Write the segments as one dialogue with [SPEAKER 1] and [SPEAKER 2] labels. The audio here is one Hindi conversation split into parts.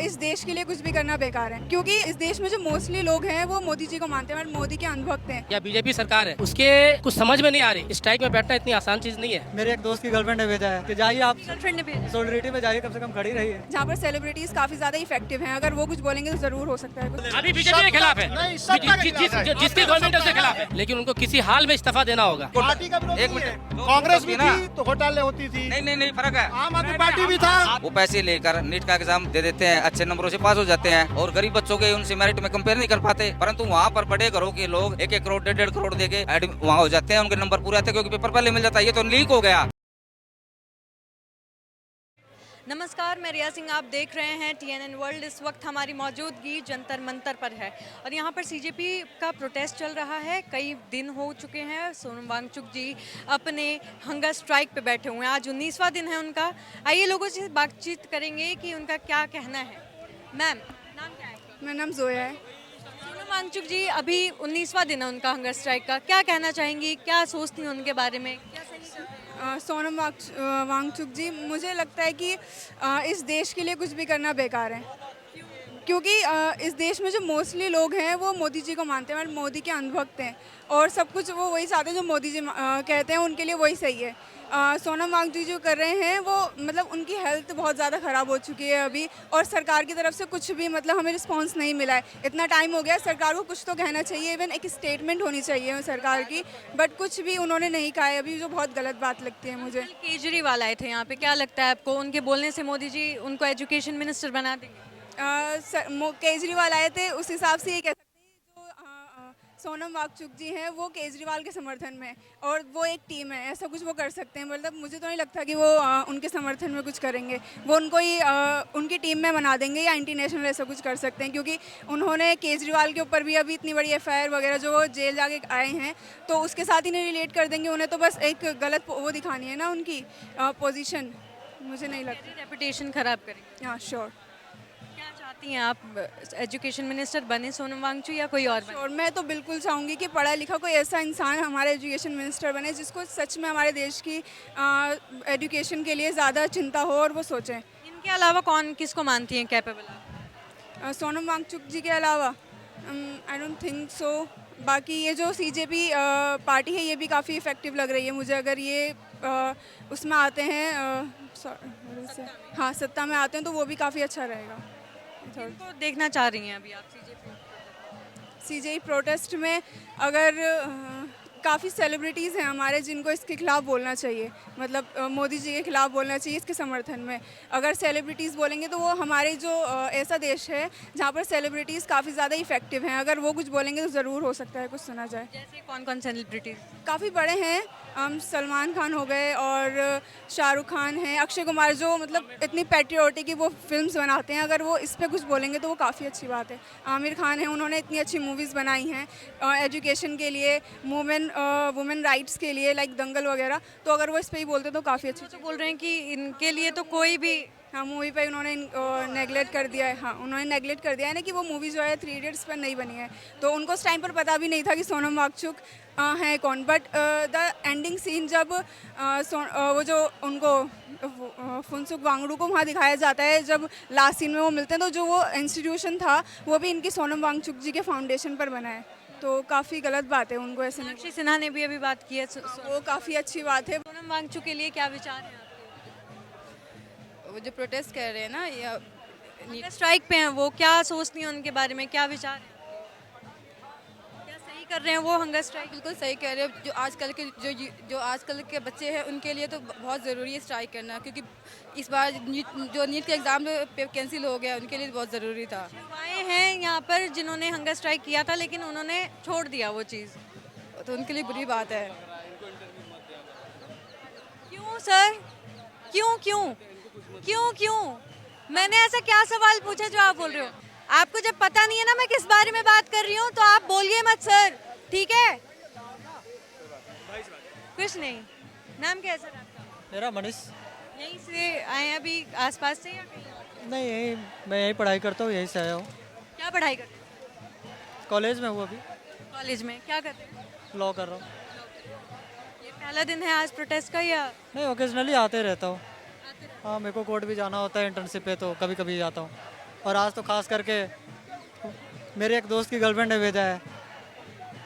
[SPEAKER 1] इस देश के लिए कुछ भी करना बेकार है, क्योंकि इस देश में जो मोस्टली लोग हैं वो मोदी जी को मानते हैं और मोदी के अंधभक्त हैं।
[SPEAKER 2] या बीजेपी सरकार है उसके कुछ समझ में नहीं आ रही। स्ट्राइक में बैठना इतनी आसान चीज नहीं है।
[SPEAKER 3] मेरे एक दोस्त की गर्लफ्रेंड ने भेजा है कि जाइए आप
[SPEAKER 1] गर्लफ्रेंड ने भेजा
[SPEAKER 3] सोलिडिटी में जाइए, कम से कम खड़ी रही है।
[SPEAKER 1] जहाँ पर सेलिब्रिटीज काफी ज्यादा इफेक्टिव हैं, अगर वो कुछ बोलेंगे तो जरूर हो सकता है कुछ।
[SPEAKER 2] अभी बीजेपी के खिलाफ है, जिसकी गवर्नमेंट है उसके खिलाफ है, लेकिन उनको किसी हाल में इस्तीफा देना होगा।
[SPEAKER 4] पार्टी का विरोध
[SPEAKER 5] एक
[SPEAKER 4] नहीं है।
[SPEAKER 5] मिनट,
[SPEAKER 4] कांग्रेस भी
[SPEAKER 5] ना।
[SPEAKER 4] थी तो घोटाले होती थी,
[SPEAKER 5] नहीं फर्क है।
[SPEAKER 4] आम आदमी पार्टी भी था।
[SPEAKER 5] वो पैसे लेकर नीट का एग्जाम दे देते हैं, अच्छे नंबरों से पास हो जाते हैं और गरीब बच्चों के उनसे मेरिट में कंपेयर नहीं कर पाते, परंतु वहाँ पर बड़े घरों के लोग 1-1 करोड़ 1.5 करोड़ देके वहाँ हो जाते हैं, उनके नंबर पूरे आते हैं क्योंकि पेपर पहले मिल जाता है। ये तो लीक हो गया।
[SPEAKER 6] नमस्कार, मैं रिया सिंह, आप देख रहे हैं TNN वर्ल्ड। इस वक्त हमारी मौजूदगी जंतर मंतर पर है और यहाँ पर CJP का प्रोटेस्ट चल रहा है। कई दिन हो चुके हैं, सोनम वांगचुक जी अपने हंगर स्ट्राइक पे बैठे हुए हैं। आज 19वां दिन है उनका। आइए लोगों से बातचीत करेंगे कि उनका क्या कहना है। मैम, नाम क्या है?
[SPEAKER 1] मेरा नाम जोया है।
[SPEAKER 6] सोनम वांगचुक जी, अभी 19वां दिन है उनका हंगर स्ट्राइक का, क्या कहना चाहेंगी? क्या सोचती हैं उनके बारे में? क्या सही कर रहे हैं?
[SPEAKER 1] सोनम वांगचुक जी, मुझे लगता है कि इस देश के लिए कुछ भी करना बेकार है, क्योंकि इस देश में जो मोस्टली लोग हैं वो मोदी जी को मानते हैं और मोदी के अंधभक्त हैं और सब कुछ वो वही चाहते हैं जो मोदी जी कहते हैं, उनके लिए वही सही है। सोनम वांगचुक जो कर रहे हैं वो मतलब उनकी हेल्थ बहुत ज़्यादा ख़राब हो चुकी है अभी, और सरकार की तरफ से कुछ भी मतलब हमें रिस्पांस नहीं मिला है। इतना टाइम हो गया, सरकार को कुछ तो कहना चाहिए, इवन एक स्टेटमेंट होनी चाहिए सरकार की, बट कुछ भी उन्होंने नहीं कहा है अभी, जो बहुत गलत बात लगती है मुझे।
[SPEAKER 6] केजरीवाल आए थे यहाँ पे, क्या लगता है आपको उनके बोलने से मोदी जी उनको एजुकेशन मिनिस्टर बना देंगे?
[SPEAKER 1] केजरीवाल आए थे, उस हिसाब से ये कह सकते हैं जो सोनम वांगचुक जी हैं वो केजरीवाल के समर्थन में, और वो एक टीम है, ऐसा कुछ वो कर सकते हैं। मतलब मुझे तो नहीं लगता कि वो उनके समर्थन में कुछ करेंगे, वो उनको ही उनकी टीम में बना देंगे या इंटरनेशनल ऐसा कुछ कर सकते हैं, क्योंकि उन्होंने केजरीवाल के ऊपर भी अभी इतनी बड़ी FIR वगैरह जो वो जेल जाके आए हैं, तो उसके साथ ही नहीं रिलेट कर देंगे। उन्हें तो बस एक गलत वो दिखानी है ना उनकी पोजीशन, मुझे नहीं लगता।
[SPEAKER 6] रेपुटेशन खराब करेंगे।
[SPEAKER 1] हाँ श्योर।
[SPEAKER 6] क्या चाहती हैं आप, एजुकेशन मिनिस्टर बने सोनम वांगचुक या कोई और बने?
[SPEAKER 1] और मैं तो बिल्कुल चाहूँगी कि पढ़ा लिखा कोई ऐसा इंसान हमारे एजुकेशन मिनिस्टर बने जिसको सच में हमारे देश की एजुकेशन के लिए ज़्यादा चिंता हो और वो सोचें।
[SPEAKER 6] इनके अलावा कौन किसको मानती हैं कैपेबल?
[SPEAKER 1] सोनम वांगचुक जी के अलावा आई डोंट थिंक सो। बाकी ये जो CJP पार्टी है ये भी काफ़ी इफ़ेक्टिव लग रही है मुझे। अगर ये उसमें आते हैं हाँ सत्ता में आते हैं तो वो भी काफ़ी अच्छा रहेगा।
[SPEAKER 6] किनको देखना चाह रही हैं अभी आप
[SPEAKER 1] CJP प्रोटेस्ट में? अगर काफ़ी सेलिब्रिटीज़ हैं हमारे जिनको इसके खिलाफ बोलना चाहिए, मतलब मोदी जी के खिलाफ बोलना चाहिए इसके समर्थन में। अगर सेलिब्रिटीज़ बोलेंगे तो वो हमारे जो ऐसा देश है जहाँ पर सेलिब्रिटीज़ काफ़ी ज़्यादा इफेक्टिव हैं, अगर वो कुछ बोलेंगे तो ज़रूर हो सकता है कुछ सुना जाए।
[SPEAKER 6] जैसे कौन कौन सेलिब्रिटीज?
[SPEAKER 1] काफ़ी बड़े हैं, सलमान खान हो गए और शाहरुख खान हैं, अक्षय कुमार, जो मतलब इतनी पैट्रियोटिक की वो फिल्म्स बनाते हैं, अगर वो इस पर कुछ बोलेंगे तो वो काफ़ी अच्छी बात है। आमिर खान है, उन्होंने इतनी अच्छी मूवीज़ बनाई हैं एजुकेशन के लिए, वुमेन राइट्स के लिए, लाइक दंगल वगैरह, तो अगर वो इस पर ही बोलते तो काफ़ी अच्छी।
[SPEAKER 6] तो बोल रहे हैं कि इनके लिए तो कोई भी
[SPEAKER 1] हाँ मूवी पे उन्होंने नेगलेक्ट कर दिया है। हाँ उन्होंने नेगलेक्ट कर दिया है ना कि वो मूवी जो है 3 इडियट्स पर नहीं बनी है, तो उनको उस टाइम पर पता भी नहीं था कि सोनम वांगचुक है कौन। बट द एंडिंग सीन जब वो जो उनको फुनसुक वांगडू को वहाँ दिखाया जाता है, जब लास्ट सीन में वो मिलते हैं, तो जो वो इंस्टीट्यूशन था वो भी इनकी सोनम वांगचुक जी के फाउंडेशन पर बना है, तो काफ़ी गलत बात है उनको ऐसे नहीं।
[SPEAKER 6] साक्षी सिन्हा ने भी अभी बात की है।
[SPEAKER 1] वो काफ़ी अच्छी बात है।
[SPEAKER 6] सोनम वांगचुक के लिए क्या विचार है?
[SPEAKER 7] वो जो प्रोटेस्ट कर रहे हैं ना, या
[SPEAKER 6] स्ट्राइक पे हैं वो, क्या सोचती हैं उनके बारे में, क्या विचार है? क्या सही कर रहे हैं वो हंगर स्ट्राइक?
[SPEAKER 7] बिल्कुल सही कह रहे हैं। जो आजकल के जो आजकल के बच्चे हैं उनके लिए तो बहुत ज़रूरी है स्ट्राइक करना, क्योंकि इस बार जो नीट का एग्ज़ाम कैंसिल हो गया, उनके लिए बहुत ज़रूरी था।
[SPEAKER 6] युवाएं हैं यहाँ पर जिन्होंने हंगर स्ट्राइक किया था लेकिन उन्होंने छोड़ दिया वो चीज़,
[SPEAKER 7] तो उनके लिए बुरी बात है।
[SPEAKER 6] क्यों सर? क्यों क्यों क्यों क्यों? मैंने ऐसा क्या सवाल पूछा जो आप बोल रहे हो? आपको जब पता नहीं है ना मैं किस बारे में बात कर रही हूँ तो आप बोलिए मत सर, ठीक है? कुछ नहीं। नाम क्या है सर आपका?
[SPEAKER 3] मेरा मनीष।
[SPEAKER 6] यहीं से आए हैं अभी आसपास से या कहीं और?
[SPEAKER 3] नहीं, यही मैं यही पढ़ाई करता हूँ, यहीं से आया हूँ।
[SPEAKER 6] क्या पढ़ाई करते हैं?
[SPEAKER 3] कॉलेज में हूँ अभी,
[SPEAKER 6] कॉलेज में क्या करते हैं?
[SPEAKER 3] लॉ कर रहा हूँ।
[SPEAKER 6] ये पहला दिन है आज प्रोटेस्ट का या?
[SPEAKER 3] नहीं, ओकेजनली आते रहता हूँ। हाँ, मेरे को कोर्ट भी जाना होता है इंटर्नशिप पे, तो कभी कभी आता हूँ। और आज तो खास करके मेरे एक दोस्त की गर्लफ्रेंड ने भेजा है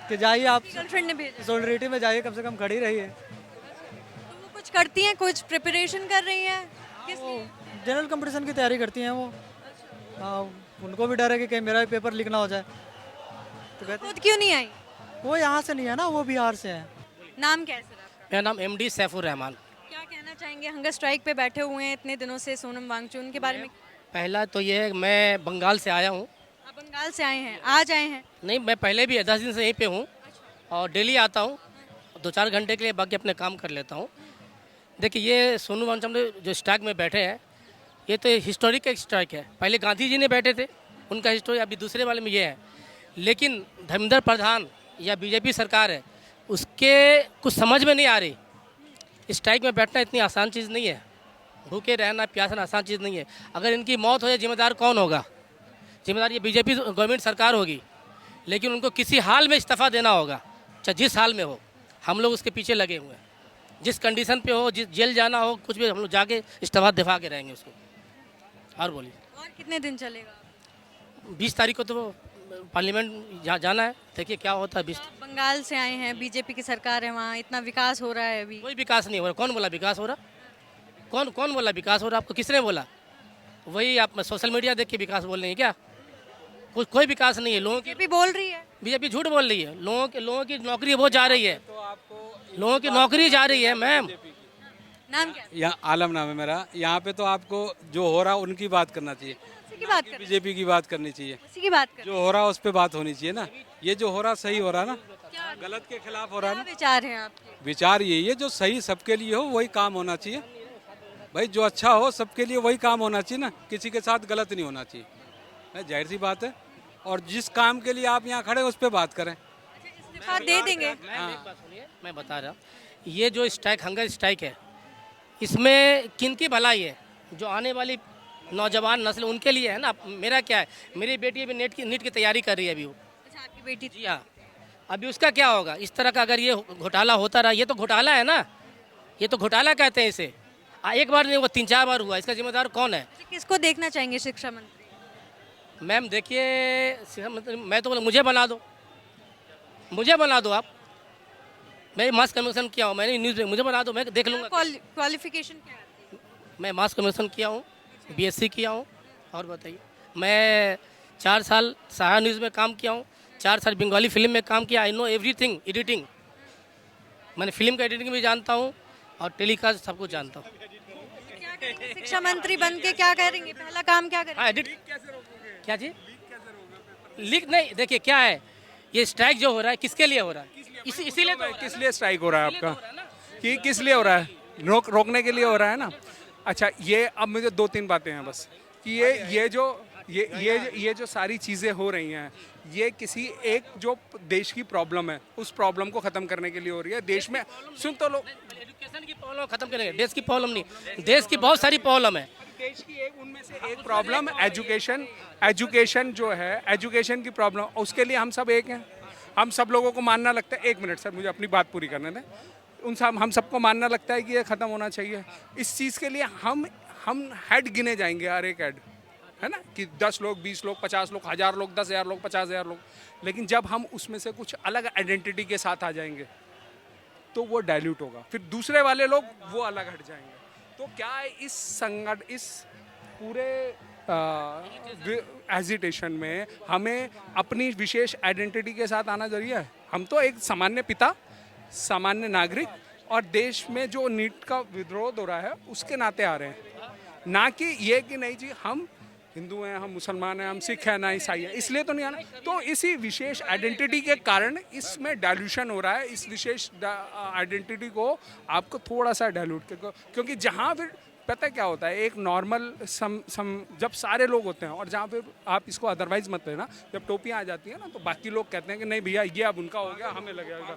[SPEAKER 3] कि जाइए आप
[SPEAKER 6] गर्लफ्रेंड ने भेजा,
[SPEAKER 3] सोलिडरिटी में जाइए, कम से कम खड़ी रहिए।
[SPEAKER 6] तो वो कुछ करती हैं, कुछ प्रिपरेशन कर रही हैं किस लिए?
[SPEAKER 3] जनरल कंपटीशन की तैयारी करती हैं वो। हाँ, उनको भी डर है कि कहीं मेरा भी पेपर लीक ना हो जाए, तो कहते
[SPEAKER 6] खुद क्यों नहीं आई?
[SPEAKER 3] वो यहाँ से नहीं है ना, वो बिहार से है।
[SPEAKER 6] नाम क्या है सर आपका?
[SPEAKER 2] मेरा नाम MD सैफुर रहमान।
[SPEAKER 6] क्या कहना चाहेंगे, हंगर स्ट्राइक पे बैठे हुए हैं इतने दिनों से सोनम वांगचुक के बारे में?
[SPEAKER 2] पहला तो ये है कि मैं बंगाल से आया हूँ।
[SPEAKER 6] आप बंगाल से आए हैं, आज आए हैं?
[SPEAKER 2] नहीं, मैं पहले भी 10 दिन से यहीं पे हूँ और डेली आता हूँ 2-4 घंटे के लिए, बाकी अपने काम कर लेता हूँ। देखिए, ये सोनू वांगचुक जो स्ट्राइक में बैठे हैं, ये तो हिस्टोरिक एक स्ट्राइक है। पहले गांधी जी ने बैठे थे, उनका हिस्टोरी, अभी दूसरे वाले में ये है। लेकिन धर्मेंद्र प्रधान या बीजेपी सरकार है, उसके कुछ समझ में नहीं आ रही। स्ट्राइक में बैठना इतनी आसान चीज़ नहीं है, भूखे रहना प्यासना आसान चीज़ नहीं है। अगर इनकी मौत हो जाए, जिम्मेदार कौन होगा? जिम्मेदार ये बीजेपी गवर्नमेंट सरकार होगी, लेकिन उनको किसी हाल में इस्तीफा देना होगा, चाहे जिस हाल में हो। हम लोग उसके पीछे लगे हुए हैं, जिस कंडीशन पे हो, जिस जेल जाना हो, कुछ भी, हम लोग जाके इस्तीफा दिखा के रहेंगे उसको। और बोलिए,
[SPEAKER 6] और कितने दिन चलेगा?
[SPEAKER 2] 20 तारीख को तो पार्लियामेंट जाना है, देखिए क्या होता है। 20
[SPEAKER 6] आप बंगाल से आए हैं, बीजेपी की सरकार है वहाँ, इतना विकास हो रहा है अभी।
[SPEAKER 2] कोई विकास नहीं हो रहा। कौन बोला विकास हो रहा? कौन बोला विकास हो रहा? आपको किसने बोला? वही आप सोशल मीडिया देख के विकास बोल रहे हैं क्या? कोई विकास नहीं है। लोगों की
[SPEAKER 6] बीजेपी बोल रही है,
[SPEAKER 2] बीजेपी झूठ बोल रही है। लोगों की नौकरी वो जा रही है, लोगों की नौकरी जा रही है मैम।
[SPEAKER 6] नाम क्या है?
[SPEAKER 8] यहाँ आलम नाम है मेरा। यहाँ पे तो आपको जो हो रहा उनकी बात करना चाहिए,
[SPEAKER 6] उसी की बात कर,
[SPEAKER 8] बीजेपी की बात करनी चाहिए।
[SPEAKER 6] उसी की बात कर।
[SPEAKER 8] जो हो रहा उस पर बात होनी चाहिए ना। ये जो हो रहा सही हो रहा ना, गलत के खिलाफ हो रहा
[SPEAKER 6] क्या
[SPEAKER 8] ना।
[SPEAKER 6] विचार हैं आपके?
[SPEAKER 8] विचार यही है, जो सही सबके लिए हो वही काम होना चाहिए भाई। जो अच्छा हो सबके लिए वही काम होना चाहिए ना, किसी के साथ गलत नहीं होना चाहिए, जाहिर सी बात है। और जिस काम के लिए आप यहाँ खड़े उस पर बात करें।
[SPEAKER 6] इस्तीफा दे देंगे?
[SPEAKER 2] मैम एक बात सुनिए, मैं बता रहा हूँ, ये जो स्ट्राइक, हंगर स्ट्राइक है, इसमें किन की भलाई है? जो आने वाली नौजवान नस्ल, उनके लिए है ना। मेरा क्या है, मेरी बेटी अभी नीट की तैयारी कर रही है अभी वो।
[SPEAKER 6] अच्छा, आपकी बेटी
[SPEAKER 2] जी हाँ, अभी उसका क्या होगा? इस तरह का अगर ये घोटाला होता रहा, ये तो घोटाला है ना, ये तो घोटाला कहते हैं इसे। एक बार नहीं हुआ, 3-4 बार हुआ। इसका जिम्मेदार कौन है?
[SPEAKER 6] अच्छा, किसको देखना चाहेंगे शिक्षा मंत्री?
[SPEAKER 2] मैम देखिए, मैं तो बोला मुझे बना दो, मुझे बना दो आप। मैं मास कमीशन किया हूँ, मैंने न्यूज़, मुझे बना दो, मैं देख लूँगा।
[SPEAKER 6] क्वालिफिकेशन क्या है?
[SPEAKER 2] मैं मास कमीशन किया हूँ, BSc किया हूँ। और बताइए, मैं 4 साल सहारा न्यूज़ में काम किया हूँ, 4 साल बंगाली फिल्म में काम किया। I know everything editing. मैंने फिल्म का एडिटिंग भी जानता हूँ और टेलीकास्ट सब कुछ जानता हूँ।
[SPEAKER 6] क्या करेंगे शिक्षा मंत्री बन के? क्या करेंगे, पहला काम क्या करेंगे?
[SPEAKER 2] हाँ, एडिट क्या जी? लीक नहीं। देखिए क्या है, ये स्ट्राइक जो हो रहा है किसके लिए हो रहा है? इसीलिए तो
[SPEAKER 9] किस लिए स्ट्राइक हो रहा है आपका? कि किस लिए हो रहा है? रोकने के लिए हो रहा है ना। अच्छा, ये अब मुझे 2-3 बातें हैं बस कि ये जो सारी चीज़ें हो रही हैं, ये किसी एक जो देश की प्रॉब्लम है, उस प्रॉब्लम को ख़त्म करने के लिए हो रही है। देश में सुन तो लो,
[SPEAKER 2] एजुकेशन की प्रॉब्लम खत्म करेंगे, देश की प्रॉब्लम नहीं। देश की बहुत सारी प्रॉब्लम है।
[SPEAKER 9] देश की एक उनमें से एक प्रॉब्लम एजुकेशन जो है, एजुकेशन की प्रॉब्लम, उसके लिए हम सब एक हैं। हम सब लोगों को मानना लगता है, 1 मिनट सर मुझे अपनी बात पूरी करने दें। हम सबको मानना लगता है कि ये ख़त्म होना चाहिए। इस चीज़ के लिए हम हेड गिने जाएंगे, हर एक हेड, है ना, कि 10 लोग, 20 लोग, 50 लोग, 1000 लोग, 10,000 लोग, 50,000 लोग। लेकिन जब हम उसमें से कुछ अलग आइडेंटिटी के साथ आ जाएंगे तो वो डाइल्यूट होगा, फिर दूसरे वाले लोग वो अलग हट जाएंगे। तो क्या है, इस पूरे एजिटेशन में हमें अपनी विशेष आइडेंटिटी के साथ आना जरूरी है। हम तो एक सामान्य पिता, सामान्य नागरिक, और देश में जो नीट का विरोध हो रहा है उसके नाते आ रहे हैं, ना कि ये कि नहीं जी हम हिंदू हैं, हम मुसलमान हैं, हम सिख हैं, ना ईसाई हैं, इसलिए तो नहीं आना। तो इसी विशेष आइडेंटिटी के कारण इसमें डाइल्यूशन हो रहा है। इस विशेष आइडेंटिटी को आपको थोड़ा सा डाइल्यूट, क्योंकि जहाँ फिर पता क्या होता है, एक नॉर्मल जब सारे लोग होते हैं, और जहाँ पे आप इसको अदरवाइज मत लेना, जब टोपियाँ आ जाती हैं ना, तो बाकी लोग कहते हैं कि नहीं भैया ये अब उनका हो गया, हमें लगेगा,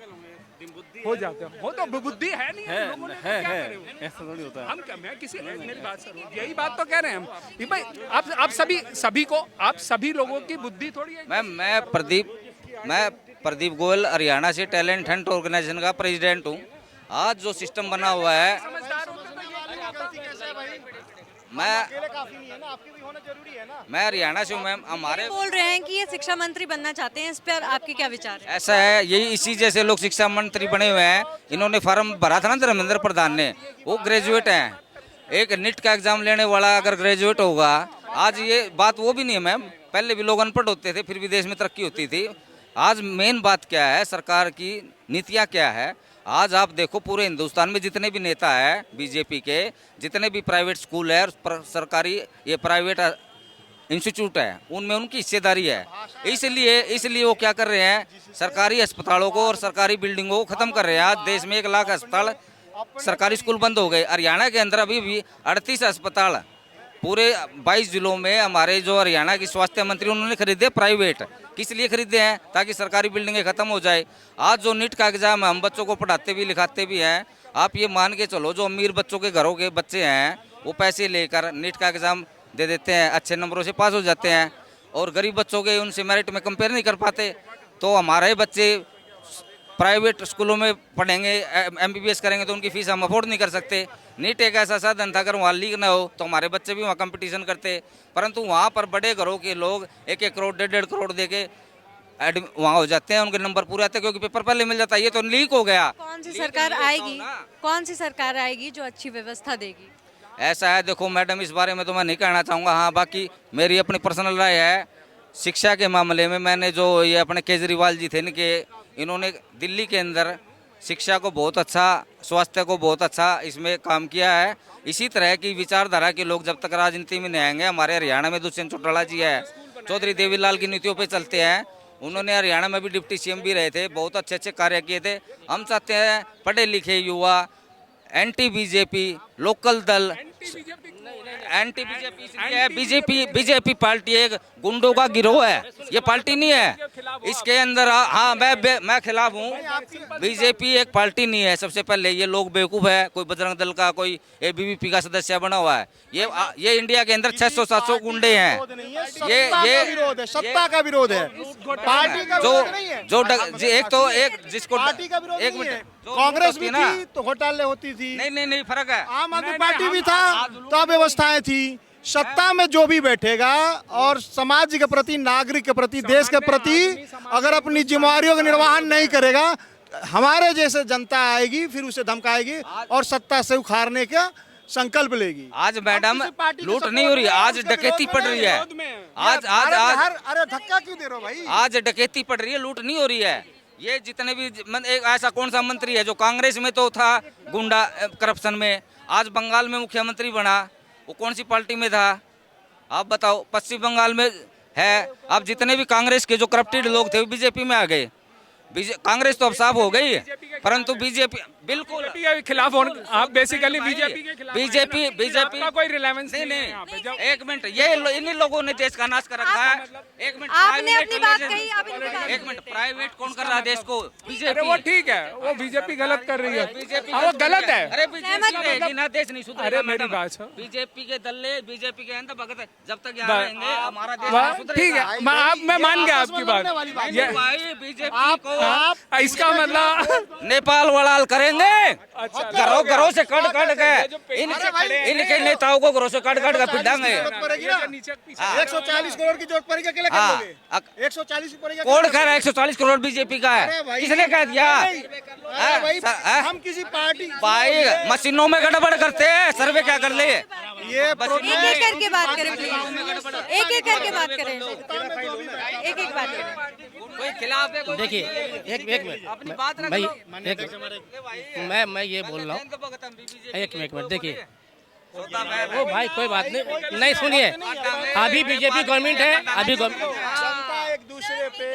[SPEAKER 9] हो जाते हैं। वो तो बुद्धि है नहीं है, लोगों ने क्या करें? ऐसा थोड़ी होता है। हम क्या, मैं किसी, मेरी बात सुनो, यही बात तो कह रहे हैं हम कि भाई आप सभी लोगों की बुद्धि थोड़ी है।
[SPEAKER 5] मैम, मैं प्रदीप गोयल हरियाणा से टैलेंट हंट ऑर्गेनाइजेशन का प्रेसिडेंट हूँ। आज जो सिस्टम बना हुआ है, मैं
[SPEAKER 4] अकेले काफी नहीं है ना, आपके भी होना जरूरी है ना।
[SPEAKER 5] मैं हरियाणा से हूँ मैम। हमारे
[SPEAKER 6] बोल रहे हैं कि ये शिक्षा मंत्री बनना चाहते हैं, इस पर आपके क्या विचार है?
[SPEAKER 5] ऐसा है, यही इसी जैसे लोग शिक्षा मंत्री बने हुए हैं। इन्होंने फॉर्म भरा था ना धर्मेंद्र प्रधान ने, वो ग्रेजुएट हैं। एक नीट का एग्जाम लेने वाला अगर ग्रेजुएट होगा, आज ये बात वो भी नहीं है मैम, पहले भी लोग अनपढ़ होते थे फिर भी देश में तरक्की होती थी। आज मेन बात क्या है, सरकार की नीतियाँ क्या है। आज आप देखो पूरे हिंदुस्तान में जितने भी नेता है बीजेपी के, जितने भी प्राइवेट स्कूल है और सरकारी ये प्राइवेट इंस्टीट्यूट है, उनमें उनकी हिस्सेदारी है। इसलिए वो क्या कर रहे हैं, सरकारी अस्पतालों को और सरकारी बिल्डिंगों को खत्म कर रहे हैं। आज देश में 1 लाख अस्पताल सरकारी स्कूल बंद हो गए। हरियाणा के अंदर अभी भी 38 अस्पताल पूरे 22 जिलों में हमारे जो हरियाणा की स्वास्थ्य मंत्री उन्होंने खरीदे प्राइवेट। किस लिए खरीदे हैं? ताकि सरकारी बिल्डिंगें खत्म हो जाए। आज जो नीट का एग्जाम है, हम बच्चों को पढ़ाते भी लिखाते भी हैं। आप ये मान के चलो, जो अमीर बच्चों के घरों के बच्चे हैं वो पैसे लेकर नीट का एग्जाम दे देते हैं, अच्छे नंबरों से पास हो जाते हैं, और गरीब बच्चों के उनसे मेरिट में कंपेयर नहीं कर पाते। तो हमारे बच्चे प्राइवेट स्कूलों में पढ़ेंगे, MBBS करेंगे तो उनकी फीस हम अफोर्ड नहीं कर सकते। नीट एक ऐसा साधन था, अगर वहाँ लीक ना हो तो हमारे बच्चे भी वहाँ कंपटीशन करते, परंतु वहाँ पर बड़े घरों के लोग 1-1 करोड़ 1.5 करोड़ दे के वहाँ हो जाते हैं, उनके नंबर पूरे आते हैं क्योंकि पेपर पहले मिल जाता है। ये तो लीक हो गया।
[SPEAKER 6] कौन सी सरकार आएगी, कौन सी सरकार आएगी जो अच्छी व्यवस्था देगी?
[SPEAKER 5] ऐसा है, देखो मैडम, इस बारे में तो मैं नहीं कहना चाहूँगा। हाँ, बाकी मेरी अपनी पर्सनल राय है शिक्षा के मामले में। मैंने जो ये अपने केजरीवाल जी थे इनके, इन्होंने दिल्ली के अंदर शिक्षा को बहुत अच्छा, स्वास्थ्य को बहुत अच्छा इसमें काम किया है। इसी तरह की विचारधारा के लोग जब तक राजनीति में नहीं आएंगे, हमारे हरियाणा में दुष्यंत चौटाला जी है, चौधरी देवीलाल की नीतियों पे चलते हैं। उन्होंने हरियाणा में भी डिप्टी CM भी रहे थे, बहुत अच्छे अच्छे कार्य किए थे। हम चाहते हैं पढ़े लिखे युवा, एंटी बीजेपी लोकल दल, एंटी बीजेपी इसलिए है, बीजेपी पार्टी एक गुंडों का गिरोह है, ये पार्टी नहीं है। इसके अंदर हाँ मैं खिलाफ हूँ। बीजेपी एक पार्टी नहीं है। सबसे पहले ये लोग बेवकूफ़ है, कोई बजरंग दल का, कोई ABVP का सदस्य बना हुआ है। ये इंडिया के अंदर 600-700 गुंडे हैं। ये
[SPEAKER 4] विरोध है, सत्ता का विरोध है, पार्टी का विरोध नहीं है।
[SPEAKER 5] एक जिसको
[SPEAKER 4] पार्टी का विरोध
[SPEAKER 5] एक
[SPEAKER 4] नहीं है।
[SPEAKER 5] मिनट,
[SPEAKER 4] कांग्रेस भी थी तो घोटाले होती थी,
[SPEAKER 5] नहीं फर्क है।
[SPEAKER 4] आम आदमी पार्टी भी था तो व्यवस्थाएं थी। सत्ता में जो भी बैठेगा और समाज के प्रति, नागरिक के प्रति, देश के प्रति अगर अपनी जिम्मेदारियों का निर्वहन नहीं करेगा, हमारे जैसे जनता आएगी फिर उसे धमकाएगी और सत्ता से उखाड़ने का संकल्प लेगी।
[SPEAKER 5] आज मैडम लूट नहीं हो रही, आज डकैती पड़ रही है। आज
[SPEAKER 4] अरे धक्का क्यों दे रहे हो भाई?
[SPEAKER 5] आज डकैती पड़ रही है, लूट नहीं हो रही है। ये जितने भी एक ऐसा कौन सा मंत्री है जो कांग्रेस में तो था गुंडा करप्शन में, आज बंगाल में मुख्यमंत्री बना, वो कौन सी पार्टी में था आप बताओ? पश्चिम बंगाल में है। अब जितने भी कांग्रेस के जो करप्टेड लोग थे वो बीजेपी में आ गए। कांग्रेस तो अब साफ हो गई, परंतु बीजेपी बिल्कुल
[SPEAKER 9] के खिलाफ। आप बेसिकली
[SPEAKER 5] बीजेपी
[SPEAKER 9] का कोई रिलेवेंस
[SPEAKER 5] नहीं। एक मिनट, ये इन्हीं लोगों ने देश का नाश कर रखा है। एक मिनट,
[SPEAKER 6] आपने अपनी बात कही, आप इनकी बात
[SPEAKER 5] एक मिनट, प्राइवेट कौन कर रहा है देश को? बीजेपी।
[SPEAKER 9] वो ठीक है, वो बीजेपी गलत कर रही है,
[SPEAKER 5] बीजेपी
[SPEAKER 9] वो गलत है।
[SPEAKER 5] अरे बीजेपी रहेगी ना, देश नहीं सुधरेगा।
[SPEAKER 9] अरे मेरी
[SPEAKER 5] मैडम,
[SPEAKER 9] बात सुनो।
[SPEAKER 5] बीजेपी के दल्ले, बीजेपी के अंदर भगत है, जब तक यहाँ रहेंगे हमारा देश नहीं
[SPEAKER 9] ठीक
[SPEAKER 5] सुधरेगा।
[SPEAKER 9] है, मैं मान गया आपकी बात।
[SPEAKER 5] बीजेपी को
[SPEAKER 9] इसका मतलब
[SPEAKER 5] नेपाल वड़ाल करेंगे, घरों से कट के इनके नेताओं को घरों से कट के पिटाएंगे।
[SPEAKER 4] 140 करोड़ की जरूरत पड़ेगी, अकेले कर लोगे? 140 पड़ेगा।
[SPEAKER 5] कौन कह रहा है 140 करोड़ बीजेपी का है? किसने कह दिया?
[SPEAKER 4] हम किसी पार्टी
[SPEAKER 5] भाई मशीनों में गड़बड़ करते हैं, सर्वे क्या कर ले?
[SPEAKER 4] ये
[SPEAKER 6] एक एक करके बात करें प्लीज, एक एक करके बात करें, एक एक बात करें।
[SPEAKER 5] कोई खिलाफ है?
[SPEAKER 2] देखिए एक मिनट
[SPEAKER 5] अपनी बात रख
[SPEAKER 2] भाई,
[SPEAKER 5] लो।
[SPEAKER 2] मैं ये बोल रहा हूँ, एक मिनट देखिए। वो भाई कोई बात नहीं सुनिए, अभी बीजेपी गवर्नमेंट है,
[SPEAKER 4] एक दूसरे पे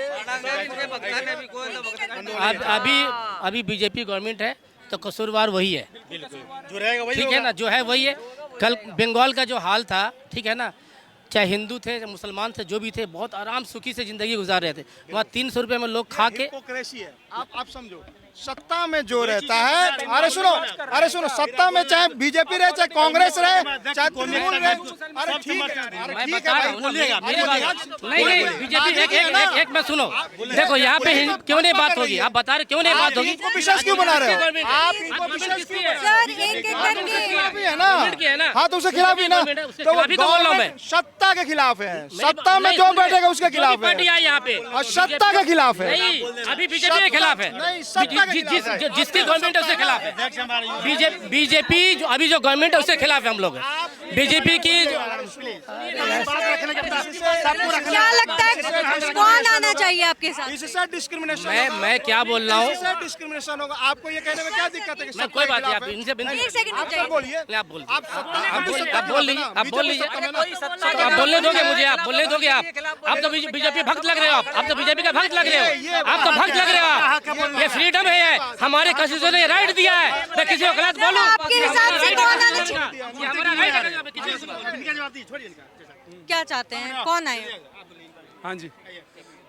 [SPEAKER 2] अभी बीजेपी गवर्नमेंट है तो कसूरवार वही है,
[SPEAKER 4] जो रहेगा वही
[SPEAKER 2] ठीक है ना, जो है वही है। कल बंगाल का जो हाल था, ठीक है ना, चाहे हिंदू थे चाहे मुसलमान थे, जो भी थे, बहुत आराम सुखी से जिंदगी गुजार रहे थे। वहाँ 300 रुपये में लोग खा के
[SPEAKER 4] हिपोक्रेसी है। आप समझो सत्ता में जो रहता है, अरे सुनो, सत्ता में चाहे बीजेपी रहे, चाहे कांग्रेस रहे, चाहे तृणमूल रहे, अरे ठीक है,
[SPEAKER 2] मैं बता रहा हूँ, मेरी बात नहीं बीजेपी एक मैं सुनो, देखो यहाँ पे क्यों नहीं बात होगी, आप बता रहे क्यों नहीं बात होगी,
[SPEAKER 4] इनको विशेष क्यों बना रहे हो आप? इनको विशेष क्यों है ना? हाँ तो उसके खिलाफ ही ना, तो वो गवर्नमेंट सत्ता के खिलाफ है, सत्ता में जो बैठेगा उसके खिलाफ है,
[SPEAKER 2] यहाँ पे
[SPEAKER 4] और सत्ता के खिलाफ है।
[SPEAKER 2] अभी बीजेपी के खिलाफ है, जिसकी गवर्नमेंट है उसके खिलाफ है। बीजेपी जो अभी जो गवर्नमेंट है उसके खिलाफ है हम लोग, बीजेपी की।
[SPEAKER 6] क्या लगता है कौन आना चाहिए आपके साथ?
[SPEAKER 4] इससे डिस्क्रिमिनेशन,
[SPEAKER 2] मैं क्या बोल रहा हूँ,
[SPEAKER 4] डिस्क्रिमिनेशन होगा। आपको ये कहने में क्या दिक्कत है?
[SPEAKER 2] मैं कोई बात नहीं, आप इनसे
[SPEAKER 6] एक सेकंड रुक जाइए।
[SPEAKER 4] बोलिए,
[SPEAKER 2] आप बोल
[SPEAKER 4] आप
[SPEAKER 2] बोल लीजिए, आप बोलने दोगे मुझे, आप बोलने दोगे? आप तो बीजेपी भक्त लग रहे हो, आप तो बीजेपी का भक्त लग रहे हो, आप तो भक्त लग रहे हो। ये फ्रीडम है, हमारे कॉन्स्टिट्यूशन ने राइट दिया है, मैं किसी को गलत बोलूं?
[SPEAKER 6] आपके हिसाब से कौन आना चाहिए?
[SPEAKER 2] ये हमारा राइट है।
[SPEAKER 6] क्या चाहते हैं, कौन आए?
[SPEAKER 9] हाँ जी,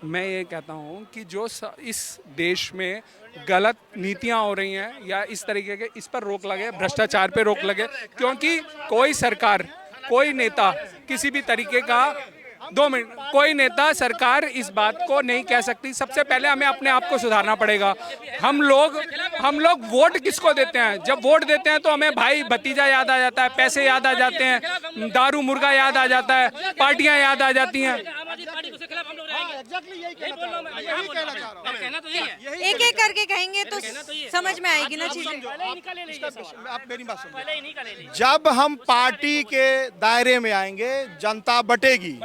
[SPEAKER 9] मैं ये कहता हूँ कि जो इस देश में गलत नीतियाँ हो रही हैं या इस तरीके के, इस पर रोक लगे, भ्रष्टाचार पे रोक लगे, क्योंकि कोई सरकार, कोई नेता किसी भी तरीके का, 2 मिनट, कोई नेता सरकार इस बात को नहीं कह सकती। सबसे पहले हमें अपने आप को सुधारना पड़ेगा। हम लोग वोट किसको देते हैं? जब वोट देते हैं तो हमें भाई भतीजा याद आ जाता है, पैसे याद आ जाते हैं, दारू मुर्गा याद आ जाता है, पार्टियां याद आ जाती हैं।
[SPEAKER 6] एक एक करके कहेंगे तो समझ में आएगी ना चीजें।
[SPEAKER 4] आप मेरी बात सुनिए, जब हम पार्टी के दायरे में आएंगे जनता बटेगी।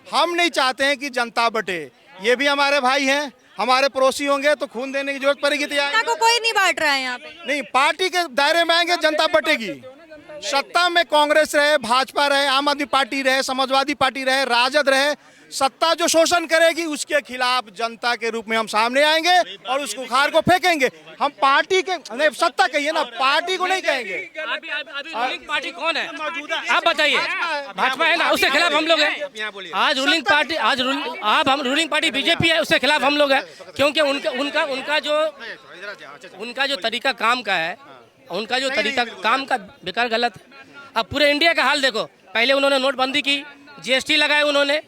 [SPEAKER 4] हम नहीं चाहते हैं कि जनता बटे, ये भी हमारे भाई हैं, हमारे पड़ोसी होंगे तो खून देने की जरूरत पड़ेगी। तो
[SPEAKER 6] कोई नहीं बांट रहा है यहाँ पे।
[SPEAKER 4] नहीं, पार्टी के दायरे में आएंगे जनता बटेगी। सत्ता में कांग्रेस रहे, भाजपा रहे, आम आदमी पार्टी रहे, समाजवादी पार्टी रहे, राजद रहे, सत्ता जो शोषण करेगी उसके खिलाफ जनता के रूप में हम सामने आएंगे और उस बुखार को फेंकेंगे। हम पार्टी के नहीं, सत्ता कहिए ना, पार्टी को नहीं कहेंगे।
[SPEAKER 2] अभी रूलिंग पार्टी कौन है आप बताइए? भाजपा है ना, उसके खिलाफ हम लोग हैं। आज रूलिंग पार्टी, हम रूलिंग पार्टी बीजेपी है, उसके खिलाफ हम लोग हैं, क्योंकि उनका जो तरीका काम का है, उनका जो तरीका काम का बेकार गलत है। अब पूरे इंडिया का हाल देखो, पहले उन्होंने नोटबंदी की, जीएसटी लगाए, उन्होंने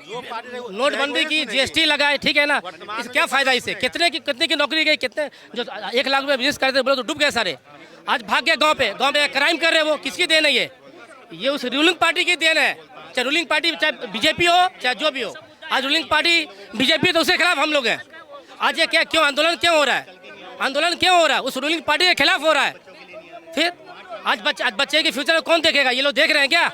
[SPEAKER 2] नोटबंदी की, जीएसटी लगाए, ठीक है ना। इस क्या फायदा इससे? कितने की नौकरी गई, कितने जो 1 लाख रुपए बिजनेस करते बोले तो डूब गए सारे। आज भाग गए गांव पे क्राइम कर रहे हैं। वो किसकी देन है? ये उस रूलिंग पार्टी की देन है। चाहे रूलिंग पार्टी, चाहे बीजेपी हो, चाहे जो भी हो, आज रूलिंग पार्टी बीजेपी, तो उसके खिलाफ हम लोग हैं। आज ये क्या, क्यों आंदोलन क्यों हो रहा है? आंदोलन क्यों हो रहा है? उस रूलिंग पार्टी के खिलाफ हो रहा है। फिर आज बच्चे के फ्यूचर कौन देखेगा? ये लोग देख रहे हैं क्या?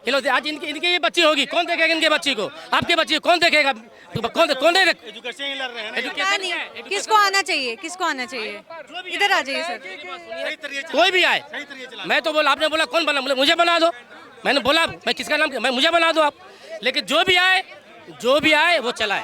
[SPEAKER 2] ये लोग आज इनकी ये बच्ची होगी, कौन देखेगा इनके बच्ची को? आपके बच्ची को कौन देखेगा? कौन
[SPEAKER 6] किसको आना चाहिए? किसको आना चाहिए? इधर आ जाइए सर।
[SPEAKER 2] कोई भी आए, मैं तो बोला, आपने बोला कौन बना, मुझे बना दो। मैंने बोला मैं किसका नाम, मुझे बना दो आप। लेकिन जो भी आए वो चलाए।